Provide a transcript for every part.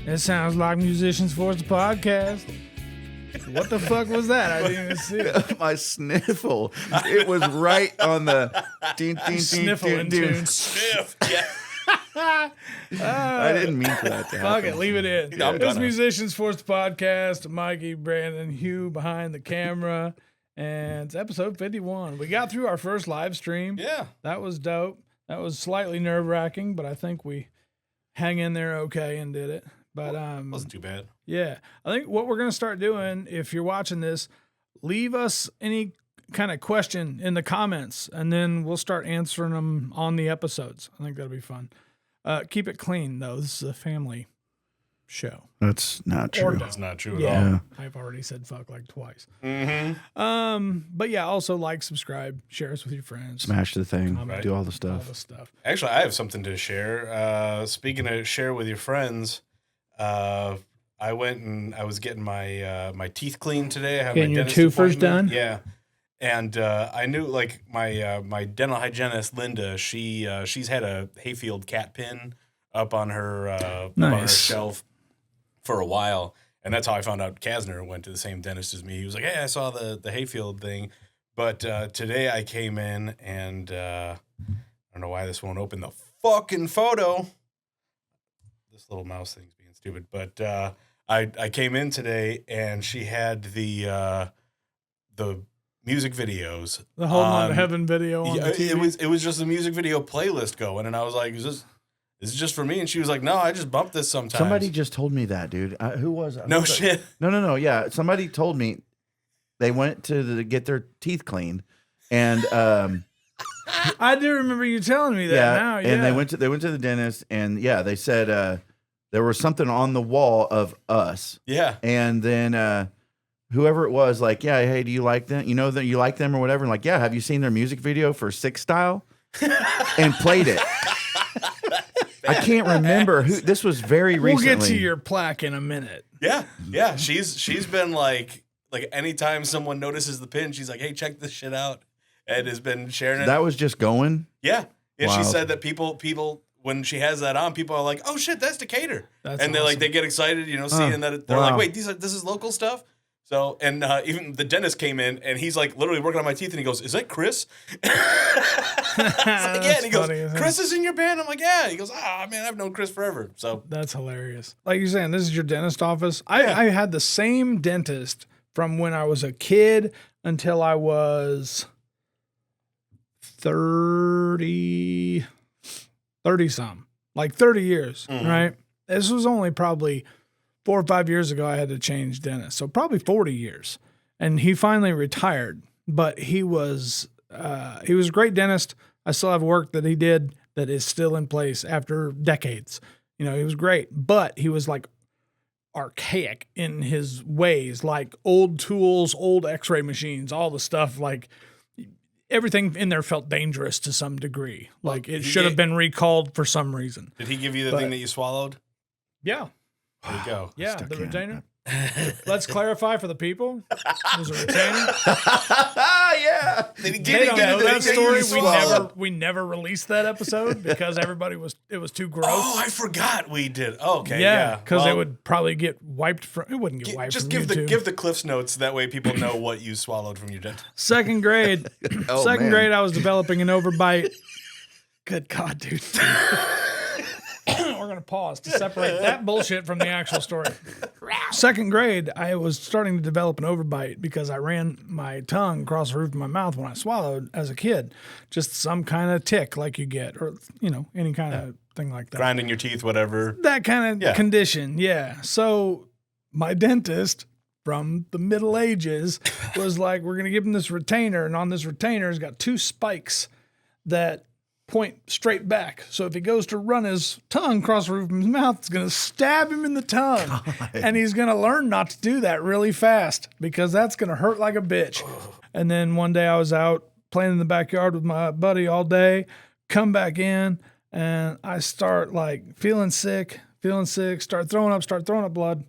It sounds like Musicians Force the podcast. What the fuck was that? I didn't even see it. My sniffle. It was right on the Sniffling tune. Sniff. Yeah. I didn't mean for that to happen. Fuck it, leave it in. No, I'm It's gonna. Musicians Force the podcast. Mikey, Brandon, Hugh behind the camera. And it's episode 51. We got through our first live stream. Yeah. That was dope. That was slightly nerve-wracking, but I think we hang in there okay and did it. But Wasn't too bad. yeah, I think what we're going to start doing, if you're watching this, leave us any kind of question in the comments, and then we'll start answering them on the episodes. I think that'll be fun. Keep it clean, though. This is a family show. That's not Or true. That's not true at Yeah, all. I've already said fuck like twice. Mm-hmm. But yeah, also like, subscribe, share us with your friends. Smash the thing. Right. Do all the All stuff. the stuff. Actually, I have something to share. Speaking of share with your friends, I went and I was getting my my teeth cleaned today. I have Getting my your dentist twofers appointment. done? Yeah. And I knew like my dental hygienist Linda, she's had a Hayfield cat pin up on her up on her Nice. shelf for a while, and that's how I found out Kasner went to the same dentist as me. He was like, "Hey, I saw the Hayfield thing," but today I came in and I don't know why this won't open the fucking photo. This little mouse thing's being stupid, but I came in today and she had the music videos. The Holding On to Heaven video on Yeah, the TV. it was just a music video playlist going, and I was like, "Is this just for me?" And she was like, "No, I just bump this sometimes." Somebody just told me that, dude. Who was it? no shit. No. Yeah, somebody told me they went to get their teeth cleaned, and I do remember you telling me that yeah, now. Yeah. and they went to the dentist, and yeah, they said there was something on the wall of us, Yeah. and then whoever it was, like, yeah, hey, do you like them? You know that you like them or whatever? And like, yeah, have you seen their music video for Six Style? And played it. I can't remember who. This was very We'll recently. get to your plaque in a minute. Yeah. She's been like anytime someone notices the pin, she's like, "Hey, check this shit out," and has been sharing it. That was just going. Yeah. She Wild. said that people when she has that on, people are like, "Oh shit, that's Decatur," That's and they awesome. they get excited, seeing that they're like, Wow. "Wait, this is local stuff." So, and even the dentist came in, and he's like literally working on my teeth, and he goes, "Is that Chris?" It's like, yeah, and he goes, funny, isn't it? "Chris is in your band." I'm like, "Yeah." He goes, man, I've known Chris forever." So, That's hilarious. Like you're saying, this is your dentist office. I had the same dentist from when I was a kid until I was 30 some, like 30 years, right? This was only probably 4 or 5 years ago I had to change dentist. So probably 40 years. And he finally retired, but he was a great dentist. I still have work that he did that is still in place after decades. He was great, but he was like archaic in his ways, like old tools, old x-ray machines, all the stuff, like everything in there felt dangerous to some degree. Like it should have been recalled for some reason. did he give you the thing that you swallowed? Yeah. There you go. Yeah. Stuck The in. retainer. Let's clarify for the people. It was a retainer. Yeah. Did he They don't know that story. swallowed? We never released that episode because it was too gross. Oh, I forgot we did. Oh, okay, yeah, yeah. because Well, it would probably get wiped from. It wouldn't get wiped just from give YouTube. give the Cliff's notes. That way, people know what you swallowed from your dentist. Second grade. Oh, Second man. grade, I was developing an overbite. Good God, dude. We're going to pause to separate that bullshit from the actual story. Second grade, I was starting to develop an overbite because I ran my tongue across the roof of my mouth when I swallowed as a kid. Just some kind of tick like you get, or, any kind of thing like that. Grinding your teeth, whatever. That kind of condition, yeah. So my dentist from the Middle Ages was like, we're going to give him this retainer, and on this retainer has got 2 spikes that point straight back. So if he goes to run his tongue across the roof of his mouth, it's going to stab him in the tongue. God. And he's going to learn not to do that really fast because that's going to hurt like a bitch. And then one day I was out playing in the backyard with my buddy all day, come back in, and I start like feeling sick, start throwing up blood.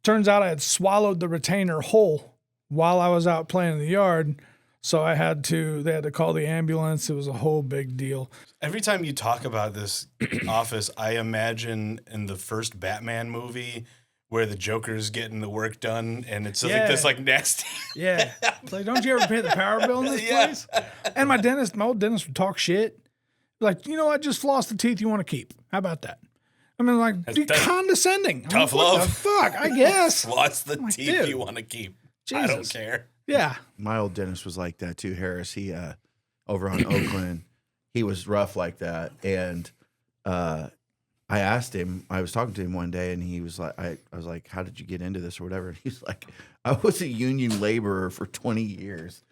Turns out I had swallowed the retainer whole while I was out playing in the yard. So they had to call the ambulance. It was a whole big deal. Every time you talk about this office, I imagine in the first Batman movie where the Joker's getting the work done, and it's just like this like nasty. Yeah. It's like, don't you ever pay the power bill in this place? And my old dentist would talk shit. Like, I just flossed the teeth you want to keep. How about that? I mean, like, condescending. Tough like, love. What the fuck? I guess. Floss the teeth dude, you want to keep. Jesus. I don't care. Yeah. My old dentist was like that too, Harris. He over on Oakland, he was rough like that. And I asked him, I was talking to him one day, and he was like, I was like, how did you get into this or whatever? And he's like, I was a union laborer for 20 years.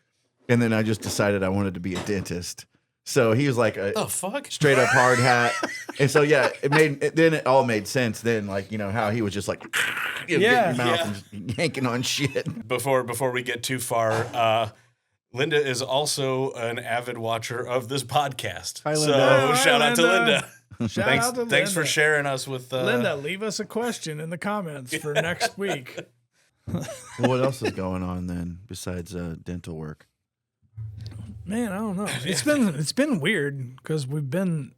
And then I just decided I wanted to be a dentist. So he was like the fuck? Straight up hard hat. And so, yeah, then it all made sense then, like, how he was just like, getting in your mouth and just yanking on shit. Before we get too far, Linda is also an avid watcher of this podcast. Hi, Linda. So shout out to Linda. Thanks for Linda. sharing us with Linda, leave us a question in the comments for next week. Well, what else is going on then besides dental work? Man, I don't know. It's been weird because we've been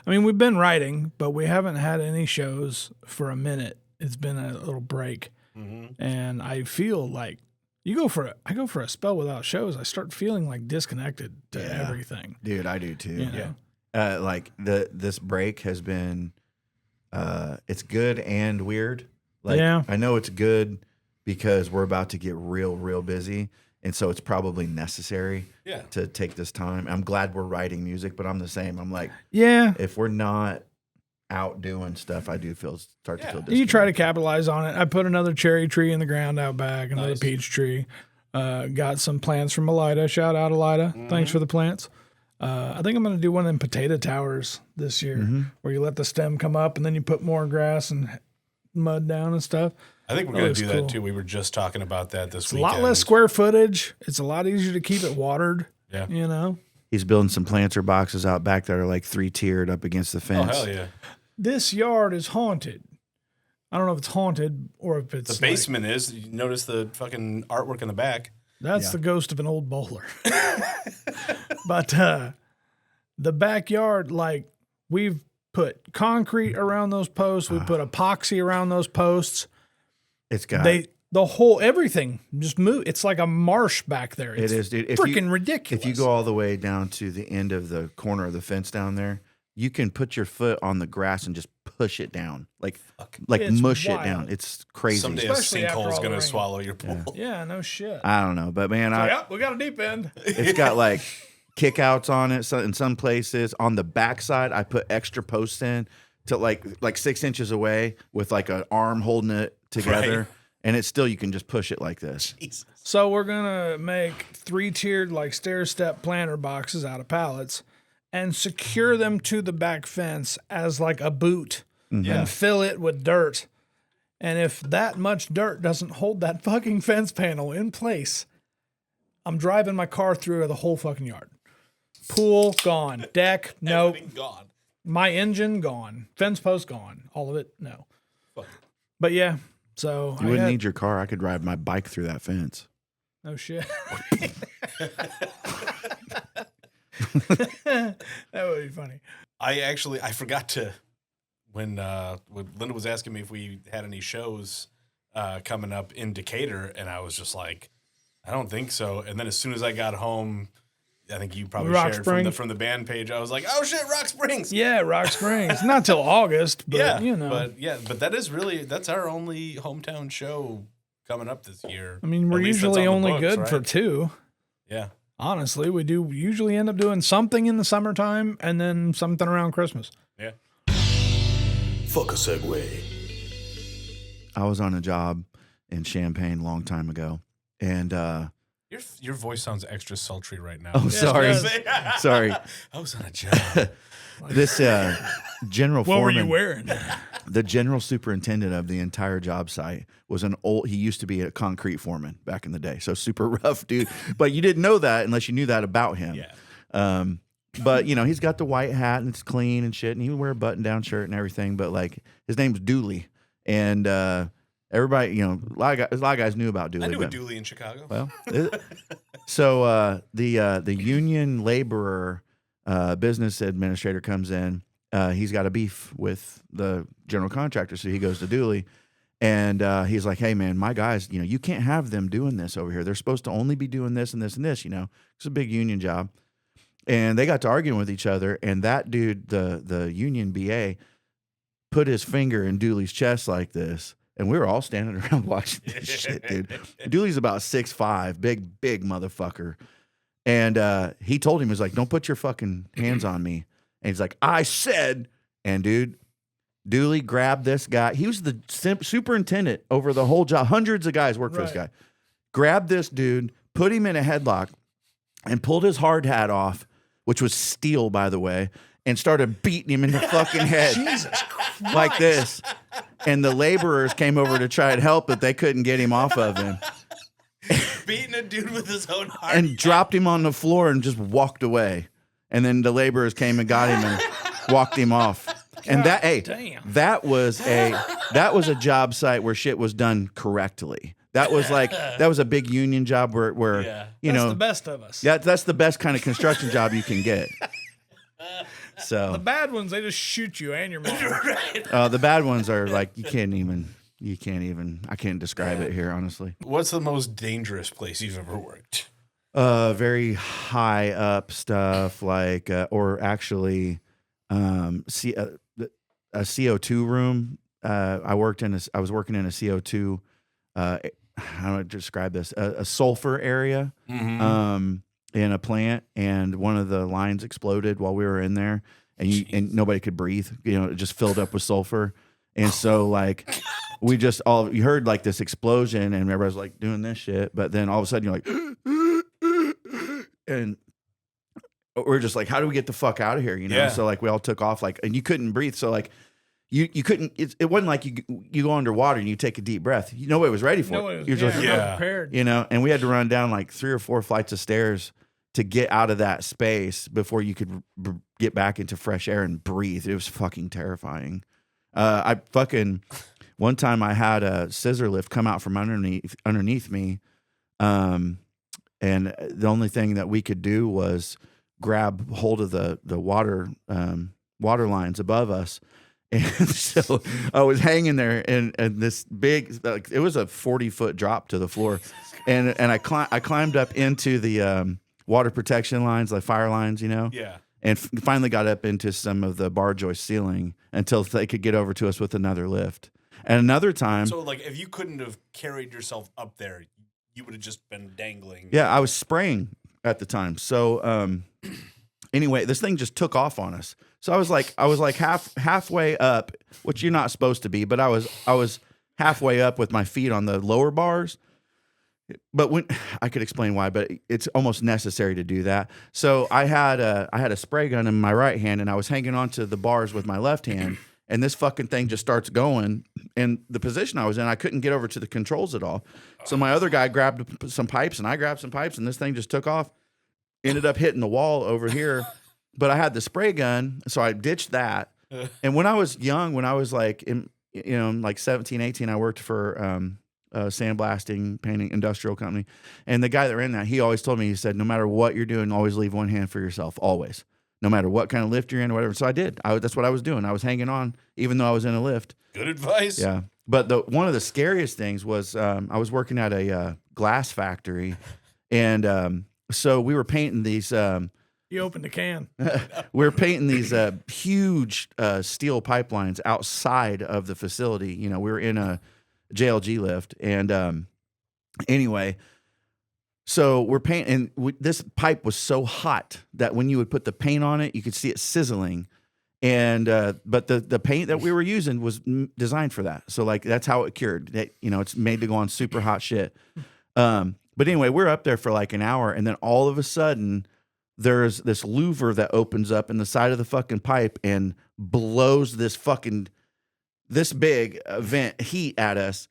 writing, but we haven't had any shows for a minute. It's been a little break, and I feel like I go for a spell without shows. I start feeling like disconnected to everything. Dude, I do too. Yeah. Like this break has been, it's good and weird. Like, I know it's good because we're about to get real busy. And so it's probably necessary to take this time. I'm glad we're writing music, but I'm the same. I'm like, if we're not out doing stuff, I do start to feel disconnected. You try to capitalize on it. I put another cherry tree in the ground out back, another peach tree. Got some plants from Elida. Shout out, Elida. Thanks for the plants. I think I'm going to do one of them potato towers this year where you let the stem come up and then you put more grass and mud down and stuff. I think we're going to do that too. We were just talking about that this weekend. A lot less square footage. It's a lot easier to keep it watered. Yeah. He's building some planter boxes out back that are like 3-tiered up against the fence. Oh, hell yeah. This yard is haunted. I don't know if it's haunted or if it's... The basement is. You notice the fucking artwork in the back. That's the ghost of an old bowler. But the backyard, like, we've put concrete around those posts. We put epoxy around those posts. It's got the whole everything just moved. It's like a marsh back there. It's it is, dude. Freaking ridiculous. If you go all the way down to the end of the corner of the fence down there, you can put your foot on the grass and just push it down, like It's mush wild. it down. It's crazy. Someday Especially a after sinkhole's all the going to rain. swallow your pool. Yeah, no shit. I don't know, but man, We got a deep end. it's got like kickouts on it. So in some places, on the backside, I put extra posts in to like 6 inches away with like an arm holding it together. Right. And it's still, you can just push it like this. Jesus. So we're gonna make 3-tiered like stair-step planter boxes out of pallets and secure them to the back fence as like a boot and fill it with dirt. And if that much dirt doesn't hold that fucking fence panel in place, I'm driving my car through the whole fucking yard. Pool gone, deck nope, Everything gone. my engine gone, fence post gone, all of it no. Fuck. But yeah. So You wouldn't need your car. I could ride my bike through that fence. Oh shit. That would be funny. I forgot to when Linda was asking me if we had any shows coming up in Decatur, and I was just like, I don't think so. And then as soon as I got home, I think you probably Rock shared Springs. from the band page. I was like, oh shit, Rock Springs. Yeah, Rock Springs. Not till August, but you know. But that's our only hometown show coming up this year. I mean, At we're least that's usually on the only books, good for right? 2. Yeah. Honestly, we do usually end up doing something in the summertime and then something around Christmas. Yeah. Fuck a segue. I was on a job in Champaign a long time ago. And, Your voice sounds extra sultry right now. oh, sorry. it Sorry. I was on a job. This general What were foreman, you wearing? the general superintendent of the entire job site was he used to be a concrete foreman back in the day. So super rough dude. But you didn't know that unless you knew that about him. Yeah. But he's got the white hat and it's clean and shit. And he would wear a button down shirt and everything. But like his name's Dooley. And, everybody, a lot of guys knew about Dooley. I knew a Dooley in Chicago. Well, So the union laborer business administrator comes in. He's got a beef with the general contractor, so he goes to Dooley, and he's like, "Hey, man, my guys, you can't have them doing this over here. They're supposed to only be doing this and this and this. It's a big union job." And they got to arguing with each other, and that dude, the union BA, put his finger in Dooley's chest like this, and we were all standing around watching this shit, dude. Dooley's about 6'5", big motherfucker, and he told him, he was like, "Don't put your fucking hands on me." And he's like, "I said," and dude, Dooley grabbed this guy. He was the superintendent over the whole job. Hundreds of guys worked for this guy. Grabbed this dude, put him in a headlock, and pulled his hard hat off, which was steel, by the way, and started beating him in the fucking head. Jesus Christ. Like this. And the laborers came over to try and help, but they couldn't get him off of him. Beating a dude with his own heart. And dropped him on the floor and just walked away. And then the laborers came and got him and walked him off. And that was a job site where shit was done correctly. That was a big union job where That's the best of us. Yeah, that's the best kind of construction job you can get. So The bad ones, they just shoot you and your mom. the bad ones are like you can't even. I can't describe it here, honestly. What's the most dangerous place you've ever worked? Very high up stuff, like or actually, a CO2 room. I was working in a CO2. How do I describe this? A sulfur area. In a plant, and one of the lines exploded while we were in there, and nobody could breathe. It just filled up with sulfur, and so like you heard like this explosion, and everybody was like doing this shit, but then all of a sudden you're like, and we're just like, how do we get the fuck out of here? Yeah. So like we all took off, like, and you couldn't breathe, so like. You couldn't. It wasn't like you go underwater and you take a deep breath. Nobody was ready for it. You're just prepared. And we had to run down like 3 or 4 flights of stairs to get out of that space before you could get back into fresh air and breathe. It was fucking terrifying. One time I had a scissor lift come out from underneath me, and the only thing that we could do was grab hold of the water lines above us. And so I was hanging there, and this big, like, it was a 40-foot drop to the floor, and I climbed up into the water protection lines, like fire lines, Yeah. and finally got up into some of the bar joist ceiling until they could get over to us with another lift. And another time, So like, if you couldn't have carried yourself up there, you would have just been dangling. yeah, I was spraying at the time. So anyway, this thing just took off on us. So I was like halfway up, which you're not supposed to be, but I was halfway up with my feet on the lower bars. But when I could explain why, but it's almost necessary to do that. So I had a spray gun in my right hand, and I was hanging onto the bars with my left hand, and this fucking thing just starts going. And the position I was in, I couldn't get over to the controls at all. So my other guy grabbed some pipes, and I grabbed some pipes, and this thing just took off. Ended up hitting the wall over here. But I had the spray gun, so I ditched that. And when I was young, when I was like, like 17, 18, I worked for a sandblasting, painting, industrial company. And the guy that ran that, he always told me, he said, no matter what you're doing, always leave one hand for yourself, always. No matter what kind of lift you're in or whatever. So I did. That's what I was doing. I was hanging on, even though I was in a lift. Good advice. Yeah. But one of the scariest things was I was working at a glass factory. And so we were painting these... You opened the can. We're painting these huge steel pipelines outside of the facility. We were in a JLG lift. And anyway, so we're painting. And this pipe was so hot that when you would put the paint on it, you could see it sizzling. And but the paint that we were using was designed for that. So like that's how it cured. It's made to go on super hot shit. But anyway, we're up there for like an hour. And then all of a sudden... there's this louver that opens up in the side of the fucking pipe and blows this big vent heat at us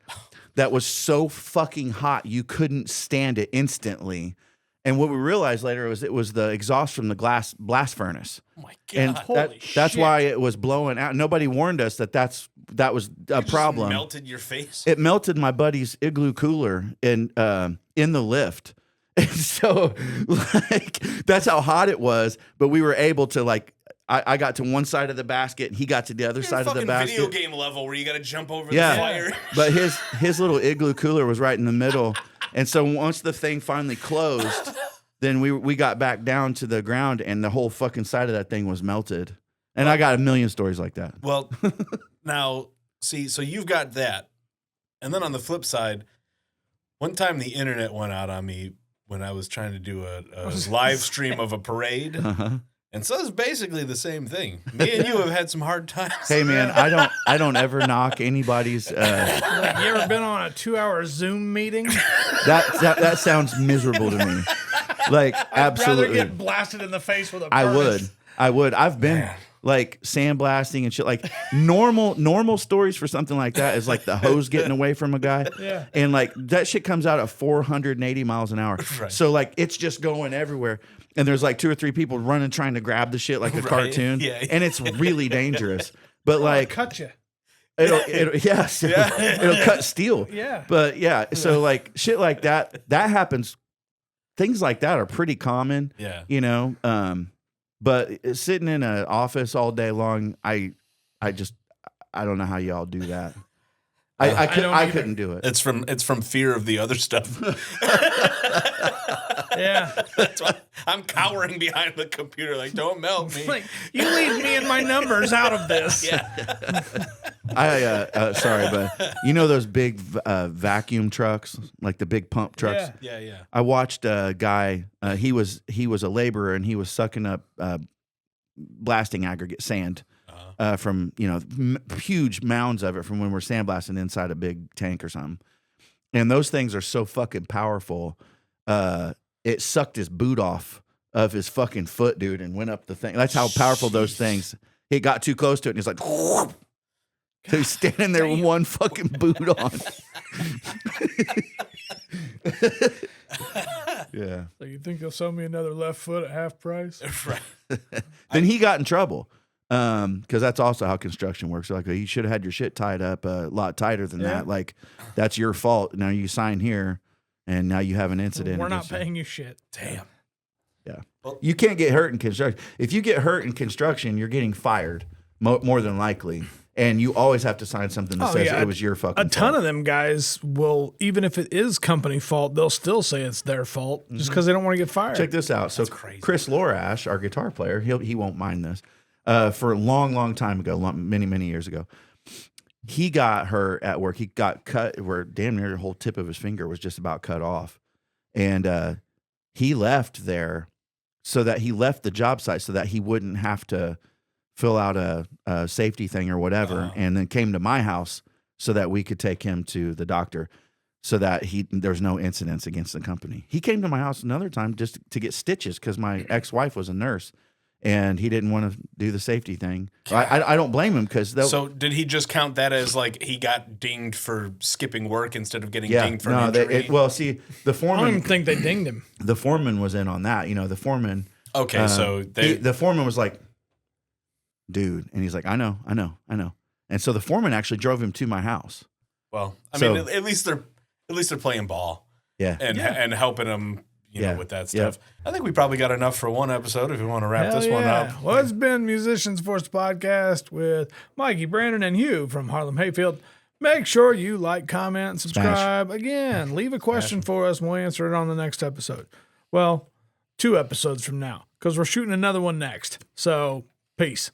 that was so fucking hot you couldn't stand it instantly. And what we realized later was it was the exhaust from the blast furnace. Oh my God. And that's why it was blowing out. Nobody warned us that was a problem. Just melted your face? It melted my buddy's igloo cooler in the lift. And so, like, that's how hot it was. But we were able to, like, I got to one side of the basket, and he got to the other side of the basket. Video game level where you got to jump over the fire. But his little igloo cooler was right in the middle. And so once the thing finally closed, then we got back down to the ground, and the whole fucking side of that thing was melted. And I got a million stories like that. Well, now, see, so you've got that. And then on the flip side, one time the internet went out on me when I was trying to do a live stream of a parade. Uh-huh. And so it's basically the same thing. Me and you have had some hard times. Hey man, I don't ever knock anybody's. Like, you ever been on a 2-hour Zoom meeting? That sounds miserable to me. Like, absolutely. I'd rather get blasted in the face with a I would. I've been like sandblasting and shit. Like normal stories for something like that is like the hose getting away from a guy. Yeah. And like that shit comes out at 480 miles an hour. Right. So like it's just going everywhere. And there's like 2 or 3 people running trying to grab the shit like a cartoon. Yeah. And it's really dangerous. But like cut you. It'll cut steel. Yeah. But yeah, so like shit like that happens. Things like that are pretty common. Yeah. You know, but sitting in an office all day long, I don't know how y'all do that. I couldn't do it. It's from fear of the other stuff. Yeah. That's why I'm cowering behind the computer, like, don't melt me. Like, you leave me and my numbers out of this. Yeah. Sorry, but you know those big vacuum trucks, like the big pump trucks? Yeah. I watched a guy, he was a laborer, and he was sucking up blasting aggregate sand from, you know, huge mounds of it from when we're sandblasting inside a big tank or something. And those things are so fucking powerful. It sucked his boot off of his fucking foot, dude, and went up the thing. That's how powerful those things. He got too close to it, and he's like, whoop. So he's standing there with one fucking boot on. Yeah. So you think you'll sell me another left foot at half price? Right. Then he got in trouble because that's also how construction works. Like, you should have had your shit tied up a lot tighter than that. Like, that's your fault. Now you sign here, and now you have an incident. We're not paying you shit. Damn. Yeah. You can't get hurt in construction. If you get hurt in construction, you're getting fired more than likely. And you always have to sign something that says it was your fucking fault. A ton of them guys will, even if it is company fault, they'll still say it's their fault just because they don't want to get fired. Check this out. So Chris Lorash, our guitar player, he won't mind this. For a long time ago, many years ago, he got hurt at work. He got cut where damn near the whole tip of his finger was just about cut off. And he left there so that he left the job site so that he wouldn't have to fill out a safety thing or whatever, and then came to my house so that we could take him to the doctor so that there's no incidents against the company. He came to my house another time just to get stitches because my ex-wife was a nurse and he didn't want to do the safety thing. I don't blame him because... So did he just count that as like he got dinged for skipping work instead of getting dinged for an injury? See, the foreman... I don't even think they dinged him. The foreman was in on that. You know, the foreman... Okay, so the foreman was like, dude, and he's like, I know. And so the foreman actually drove him to my house. Well, I mean, at least they're playing ball. Yeah. And helping him, you know, with that stuff. I think we probably got enough for one episode if we want to wrap this one up. Well, it's been Musicians Force Podcast with Mikey, Brandon, and Hugh from Harlem, Hayfield. Make sure you like, comment, and subscribe. Again, leave a question for us and we'll answer it on the next episode. Well, 2 episodes from now, because we're shooting another one next. So, peace.